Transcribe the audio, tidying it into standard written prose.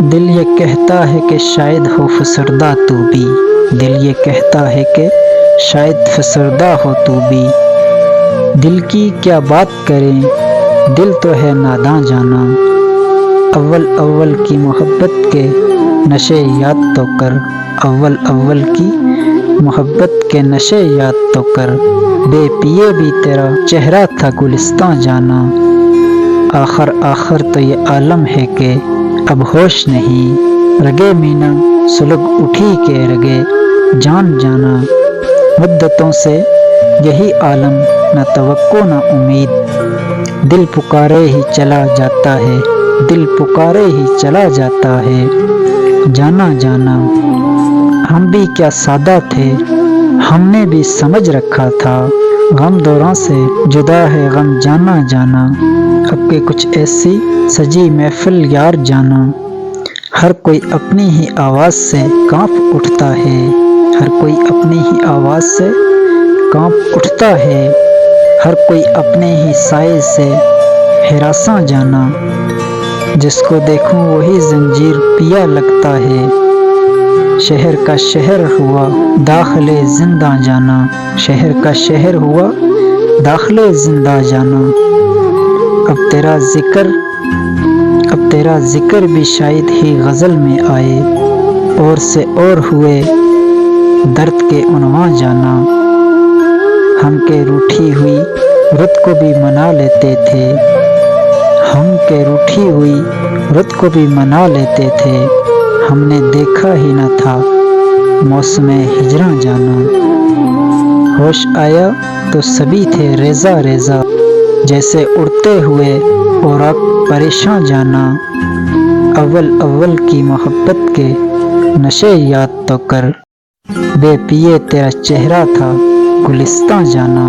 دل یہ کہتا ہے کہ شاید ہو فسردہ تو بھی، دل یہ کہتا ہے کہ شاید فسردہ ہو تو بھی، دل کی کیا بات کریں دل تو ہے ناداں جانا، اول اول کی محبت کے نشے یاد تو کر، اول اول کی محبت کے نشے یاد تو کر، بے پیے بھی تیرا چہرہ تھا گلستان جانا، آخر آخر تو یہ عالم ہے کہ اب ہوش نہیں، رگے مینا سلگ اٹھی کے رگے جان جانا، مدتوں سے یہی عالم نہ توقع نہ امید، دل پکارے ہی چلا جاتا ہے، دل پکارے ہی چلا جاتا ہے، جانا جانا۔ ہم بھی کیا سادہ تھے، ہم نے بھی سمجھ رکھا تھا، غم دوراں سے جدا ہے غم جانا جانا، اب کہ کچھ ایسی سجی محفل یار جانا، ہر کوئی اپنی ہی آواز سے کانپ اٹھتا ہے، ہر کوئی اپنی ہی آواز سے کانپ اٹھتا ہے، ہر کوئی اپنے ہی سائے سے ہراساں جانا، جس کو دیکھوں وہی زنجیر پیا لگتا ہے، شہر کا شہر ہوا داخل زندہ جانا، شہر کا شہر ہوا داخل زندہ جانا، اب تیرا ذکر بھی شاید ہی غزل میں آئے، اور سے اور ہوئے درد کے عنواں جانا، ہم کے روٹھی ہوئی رت کو بھی منا لیتے تھے، ہم کے روٹھی ہوئی رت کو بھی منا لیتے تھے، ہم نے دیکھا ہی نہ تھا موسم ہجراں جانا، ہوش آیا تو سبھی تھے ریزہ ریزہ جیسے اڑتے ہوئے اوراق پریشاں جانا، اول اول کی محبت کے نشے یاد تو کر، بے پیے تیرا چہرہ تھا گلستان جانا۔